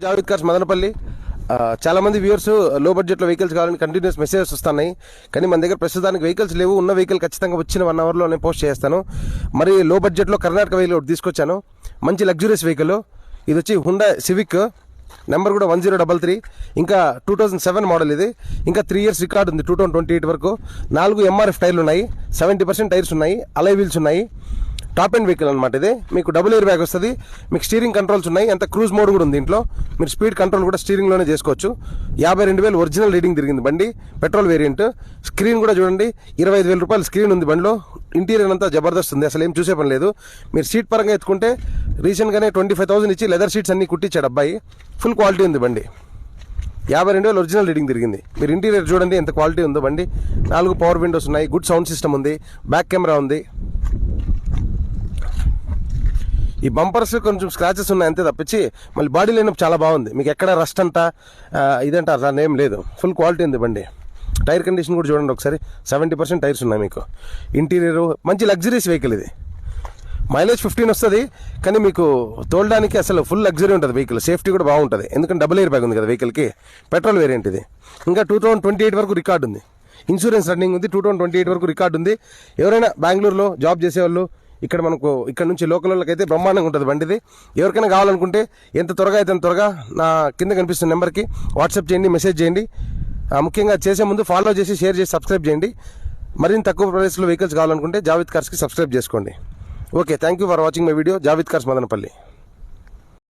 Javed cars Madanapalle. చాలా మంది viewers లో బడ్జెట్లో వెహికల్స్ కావాలని కంటిన్యూస్ మెసేజెస్ వస్తున్నాయి, కానీ మన దగ్గర ప్రస్తుతానికి వెహికల్స్ లేవు. ఉన్న వెహికల్ ఖచ్చితంగా వచ్చిన 1 అవర్లో నేను పోస్ట్ చేస్తాను. మరి లో బడ్జెట్లో కర్ణాటక వెహికల్ ఒకటి తీసుకొచ్చాను, మంచి లగ్జరీస్ వెహికల్. ఇది వచ్చి హుండా సివిక్, నెంబర్ కూడా 1033, ఇంకా 2007 మోడల్. ఇది ఇంకా 3 ఇయర్స్ రికార్డు ఉంది, 2028 వరకు. 4 ఎంఆర్ఎఫ్ టైర్లు ఉన్నాయి, 70% టైర్స్ ఉన్నాయి, అలై వీల్స్ ఉన్నాయి. టాప్ అండ్ వెహికల్ అనమాట. ఇది మీకు డబుల్ ఎయిర్ బ్యాగ్ వస్తుంది, మీకు స్టీరింగ్ కంట్రోల్స్ ఉన్నాయి, ఎంత క్రూజ్ మోడ్ కూడా ఉంది దీంట్లో. మీరు స్పీడ్ కంట్రోల్ కూడా స్టీరింగ్లోనే చేసుకోవచ్చు. 52,000 ఒరిజినల్ రీడింగ్ తిరిగింది బండి, పెట్రోల్ వేరియంట్. స్క్రీన్ కూడా చూడండి, 25,000 రూపాయల స్క్రీన్ ఉంది బండిలో. ఇంటీరియర్ అంతా జబర్దస్త్ ఉంది, అసలు ఏం చూసే పని లేదు. మీరు సీట్ పరంగా ఎత్తుకుంటే రీసెంట్గానే 25,000 ఇచ్చి లెదర్ సీట్స్ అన్ని కుట్టించాడు అబ్బాయి. ఫుల్ క్వాలిటీ ఉంది బండి, 52,000 ఒరిజినల్ రీడింగ్ తిరిగింది. మీరు ఇంటీరియర్ చూడండి ఎంత క్వాలిటీ ఉందో బండి. 4 పవర్ విండోస్ ఉన్నాయి, గుడ్ సౌండ్ సిస్టమ్ ఉంది, బ్యాక్ కెమెరా ఉంది. ఈ బంపర్స్ కొంచెం స్క్రాచెస్ ఉన్నాయి అంతే తప్పించి మళ్ళీ బాడీ లైనప్ చాలా బాగుంది. మీకు ఎక్కడ రస్ట్ అంతా ఇదంటే అట్లా ఏం లేదు, ఫుల్ క్వాలిటీ ఉంది బండి. టైర్ కండిషన్ కూడా చూడండి ఒకసారి, 70% టైర్స్ ఉన్నాయి మీకు. ఇంటీరియర్ మంచి లగ్జరీస్ వెహికల్. ఇది మైలేజ్ 15 వస్తుంది, కానీ మీకు తోలడానికి అసలు ఫుల్ లగ్జరీ ఉంటుంది వెహికల్. సేఫ్టీ కూడా బాగుంటుంది, ఎందుకంటే డబుల్ ఎయిర్ బ్యాగ్ ఉంది కదా వెహికల్కి. పెట్రోల్ వేరియంట్ ఇది. ఇంకా 2028 వరకు రికార్డు ఉంది, ఇన్సూరెన్స్ రన్నింగ్ ఉంది. 2028 వరకు రికార్డు ఉంది. ఎవరైనా బెంగళూరులో జాబ్ చేసేవాళ్ళు, ఇక్కడ నుంచి లోకల్ వాళ్ళకైతే బ్రహ్మాండంగా ఉంటుంది బండిది. ఎవరికైనా కావాలనుకుంటే ఎంత త్వరగా అయితే అంత త్వరగా నా కింద కనిపిస్తున్న నెంబర్కి వాట్సాప్ చేయండి, మెసేజ్ చేయండి. ముఖ్యంగా చేసే ముందు ఫాలో చేసి, షేర్ చేసి, సబ్స్క్రైబ్ చేయండి. మరింత తక్కువ ప్రైస్లో వెహికల్స్ కావాలనుకుంటే జావేద్ కార్స్కి సబ్స్క్రైబ్ చేసుకోండి. Okay, thank you for watching my video. Javed cars Madanapalle.